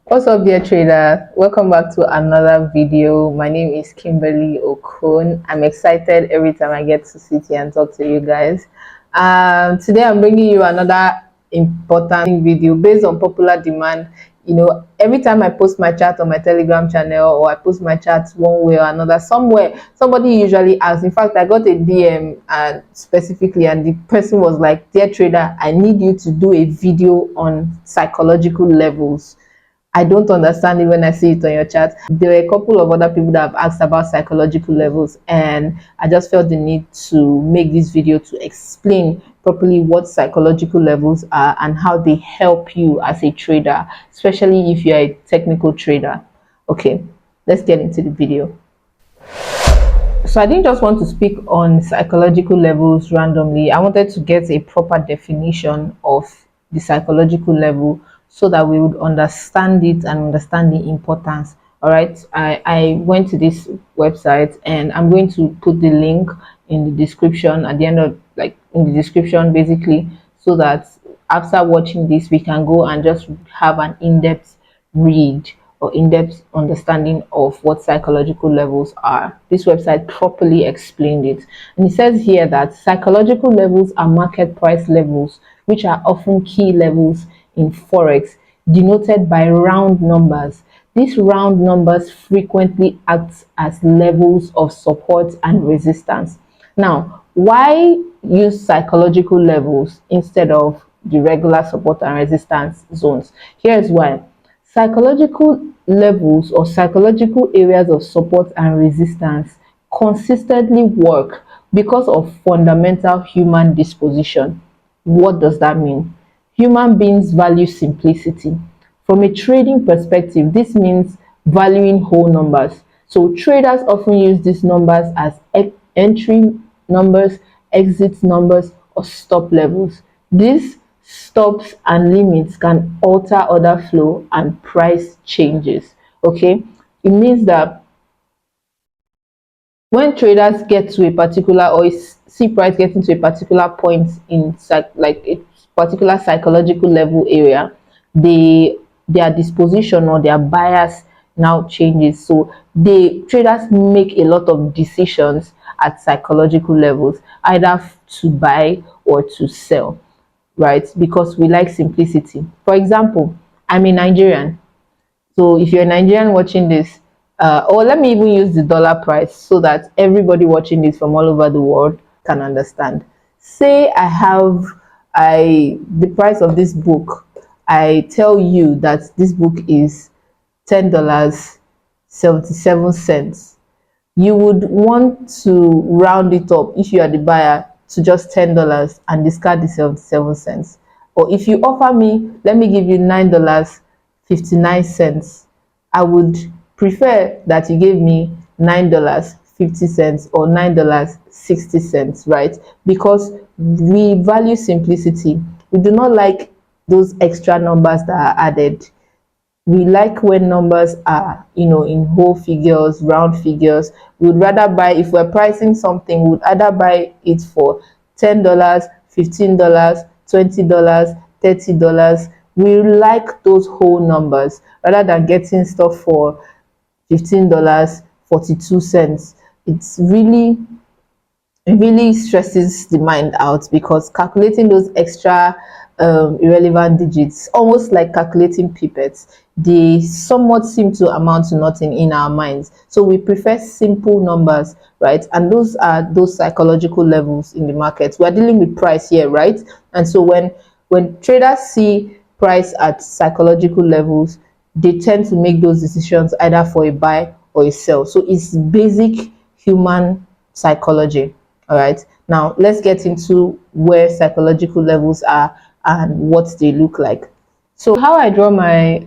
What's up, dear trader? Welcome back to another video. My name is Kimberly Okon. I'm excited every time I get to sit here and talk to you guys. Today I'm bringing you another important video based on popular demand. Every time I post my chat on my Telegram channel or I post my chats one way or another, somewhere somebody usually asks. In fact, I got a DM and specifically, and the person was like, "Dear trader, I need you to do a video on psychological levels." I don't understand it when I see it on your chat. There were a couple of other people that have asked about psychological levels, and I just felt the need to make this video to explain properly what psychological levels are and how they help you as a trader, especially if you're a technical trader. Okay, let's get into the video. So I didn't just want to speak on psychological levels randomly. I wanted to get a proper definition of the psychological level so that we would understand it and understand the importance. All right. I went to this website and I'm going to put the link in the description at the end of, like, in the description basically, so that after watching this we can go and just have an in-depth read or in-depth understanding of what psychological levels are. This website properly explained it. And it says here that psychological levels are market price levels, which are often key levels in Forex, denoted by round numbers. These round numbers frequently act as levels of support and resistance. Now, why use psychological levels instead of the regular support and resistance zones? Here's why. Psychological levels or psychological areas of support and resistance consistently work because of fundamental human disposition. What does that mean? Human beings value simplicity. From a trading perspective, this means valuing whole numbers. So traders often use these numbers as entry numbers, exit numbers, or stop levels. These stops and limits can alter order flow and price changes. Okay, it means that when traders get to a particular or see price getting to a particular point in like a particular psychological level area, they their disposition or their bias now changes. So the traders make a lot of decisions at psychological levels, either to buy or to sell, right? Because we like simplicity. For example, I'm a Nigerian, so if you're a Nigerian watching this, or let me even use the dollar price so that everybody watching this from all over the world can understand. Say I have the price of this book. I tell you that this book is $10.77. You would want to round it up if you are the buyer to just $10 and discard the 77 cents. Or if you offer me, let me give you $9.59, I would prefer that you gave me $9.50 or $9.60, right? Because we value simplicity. We do not like those extra numbers that are added. We like when numbers are, in whole figures, round figures. We would rather buy, if we're pricing something, we would either buy it for $10, $15, $20, $30. We like those whole numbers rather than getting stuff for $15, 42 cents. It's really, it really stresses the mind out, because calculating those extra irrelevant digits, almost like calculating pipettes, they somewhat seem to amount to nothing in our minds. So we prefer simple numbers, right? And those are those psychological levels in the market. We're dealing with price here, right? And so when traders see price at psychological levels, they tend to make those decisions either for a buy or a sell. So it's basic human psychology. All right, now let's get into where psychological levels are and what they look like. So how I draw my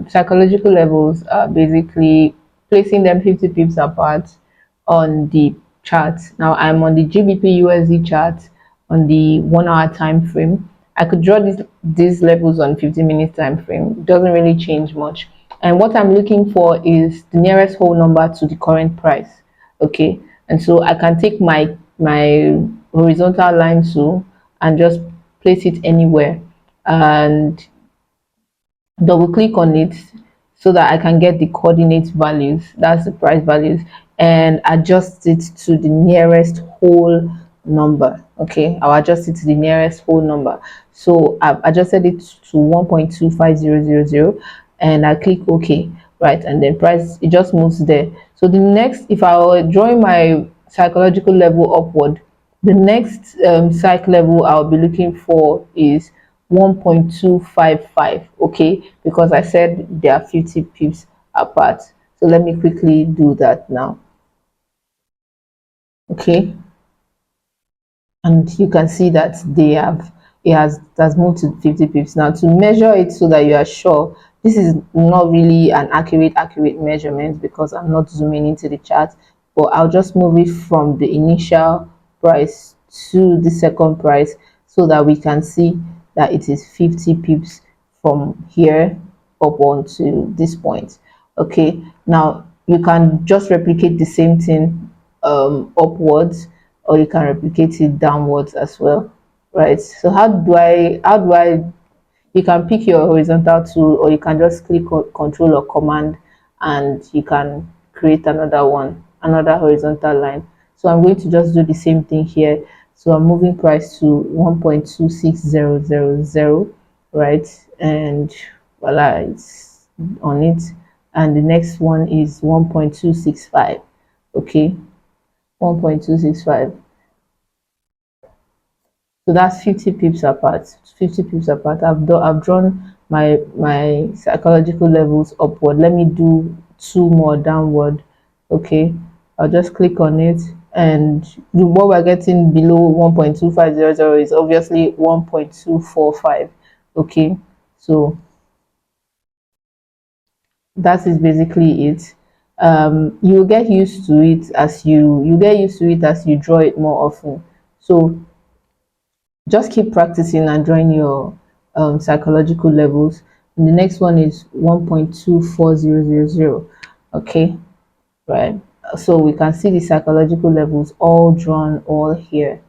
psychological levels are basically placing them 50 pips apart on the chart. Now I'm on the GBP USD chart on the 1 hour time frame. I could draw these levels on 15 minutes time frame. It doesn't really change much. And what I'm looking for is the nearest whole number to the current price. Okay, and so I can take my horizontal line tool and just place it anywhere and double click on it. so that I can get the coordinate values, that's the price values, and adjust it to the nearest whole number. Okay, I'll adjust it to the nearest whole number. So I've adjusted it to 1.25000, and I click OK, right? And then price, it just moves there. So the next, if I were drawing my psychological level upward, the next psych level I'll be looking for is 1.255. Okay, because I said they are 50 pips apart. So let me quickly do that now. Okay, and you can see that they have, it has moved to 50 pips. Now to measure it so that you are sure, this is not really an accurate measurement because I'm not zooming into the chart, but I'll just move it from the initial price to the second price so that we can see that it is 50 pips from here up onto this point. Okay, now you can just replicate the same thing upwards, or you can replicate it downwards as well, right? So how do I you can pick your horizontal tool, or you can just click control or command, and you can create another one, another horizontal line. So I'm going to just do the same thing here. So I'm moving price to 1.26000, right? And voila, it's on it. And the next one is 1.265. Okay, 1.265. So that's 50 pips apart. 50 pips apart. I've drawn my psychological levels upward. Let me do two more downward. Okay, I'll just click on it, and what we're getting below 1.2500 is obviously 1.245. Okay, so that is basically it. You get used to it as you get used to it as you draw it more often. So just keep practicing and drawing your psychological levels. And the next one is 1.24000. Okay, right? So we can see the psychological levels all drawn all here,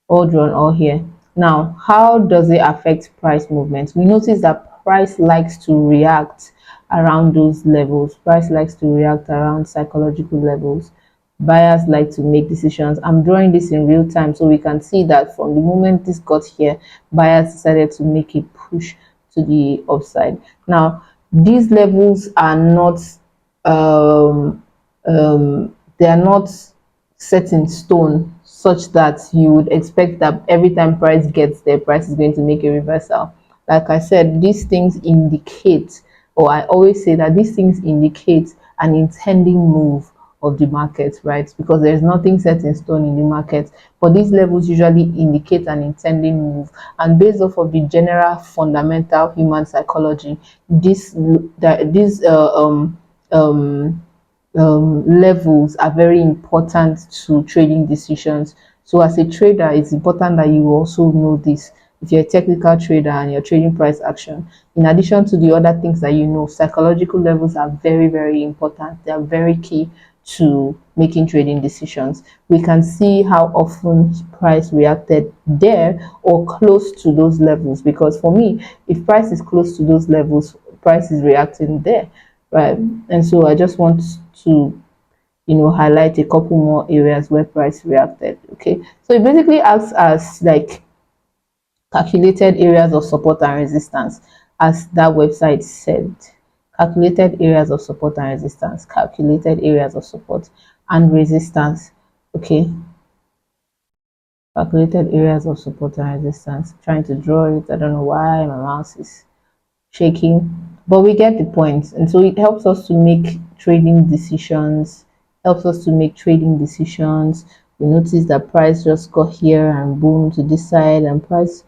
all here. Now, how does it affect price movements? We notice that price likes to react around those levels. Price likes to react around psychological levels. Buyers like to make decisions. I'm drawing this in real time so we can see that from the moment this got here, buyers decided to make a push to the upside. Now, these levels are not they are not set in stone such that you would expect that every time price gets there, price is going to make a reversal. Like I said, these things indicate, or I always say that these things indicate an intending move of the market, right? Because there's nothing set in stone in the market, but these levels usually indicate an intending move. And based off of the general fundamental human psychology, these levels are very important to trading decisions. So as a trader, it's important that you also know this. If you're a technical trader and you're trading price action, in addition to the other things that you know, psychological levels are very, very important. They are very key to making trading decisions. We can see how often price reacted there or close to those levels, because for me, if price is close to those levels, price is reacting there, right? And so I just want to highlight a couple more areas where price reacted. Okay, so it basically acts as like calculated areas of support and resistance, as that website said. Calculated areas of support and resistance, calculated areas of support and resistance. Okay, calculated areas of support and resistance. Trying to draw it, I don't know why my mouse is shaking, but we get the point. And so it helps us to make trading decisions, we notice that price just got here and boom to this side, and price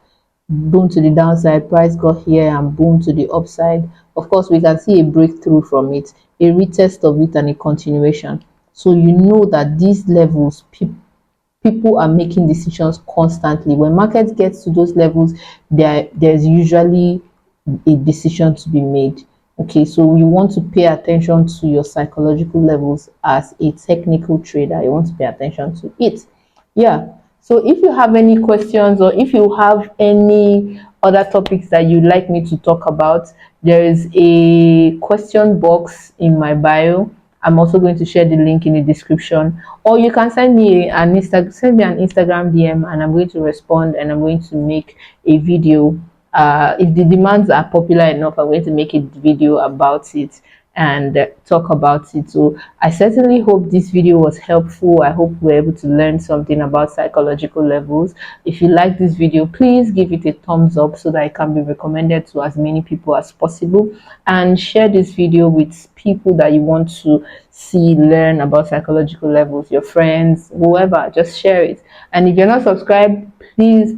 boom to the downside, price got here and boom to the upside. Of course, we can see a breakthrough from it, a retest of it, and a continuation. So you know that these levels, people are making decisions constantly. When market gets to those levels, there's usually a decision to be made. Okay, so you want to pay attention to your psychological levels as a technical trader. You want to pay attention to it. Yeah. So if you have any questions, or if you have any other topics that you'd like me to talk about, there is a question box in my bio. I'm also going to share the link in the description, or you can send me an Instagram DM, and I'm going to respond, and I'm going to make a video. If the demands are popular enough, I'm going to make a video about it and talk about it. So I certainly hope this video was helpful. I hope we're able to learn something about psychological levels. If you like this video, please give it a thumbs up so that it can be recommended to as many people as possible, and share this video with people that you want to see learn about psychological levels, your friends, whoever. Just share it. And if you're not subscribed, please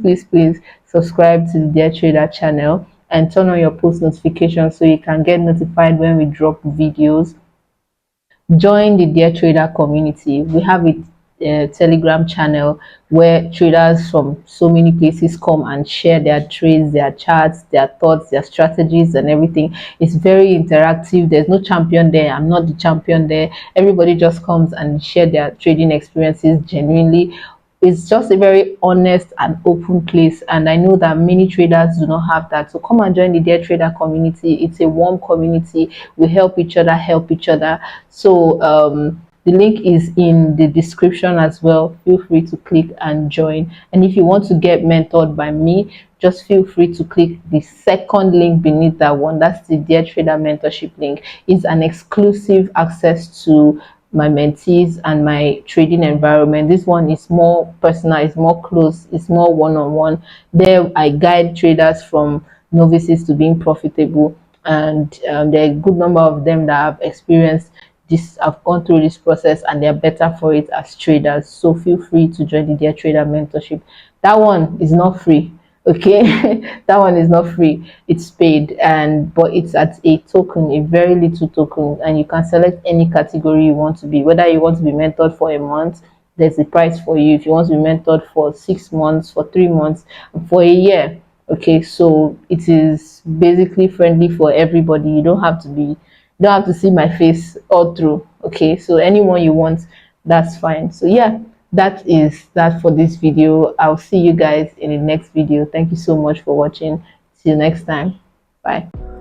subscribe to the Dear Trader channel and turn on your post notifications so you can get notified when we drop videos. Join the Dear Trader community. We have a Telegram channel where traders from so many places come and share their trades, their charts, their thoughts, their strategies, and everything. It's very interactive. There's no champion there. I'm not the champion there. Everybody just comes and share their trading experiences genuinely. It's just a very honest and open place, and I know that many traders do not have that. So come and join the Dear Trader community. It's a warm community. We help each other. So the link is in the description as well. Feel free to click and join. And if you want to get mentored by me, just feel free to click the second link beneath that one. That's the Dear Trader mentorship link. It's an exclusive access to my mentees and my trading environment. This one is more personal, it's more close, it's more one-on-one. There I guide traders from novices to being profitable, and there are a good number of them that have experienced this, have gone through this process, and they're better for it as traders. So feel free to join the Dear Trader mentorship. That one is not free, okay? That one is not free, it's paid, and but it's at a token, a very little token, and you can select any category you want to be. Whether you want to be mentored for a month, there's a price for you. If you want to be mentored for 6 months, for 3 months, for a year, okay? So it is basically friendly for everybody. You don't have to see my face all through, okay? So anyone you want, that's fine. So yeah, that is that for this video. I'll see you guys in the next video. Thank you so much for watching. See you next time. Bye.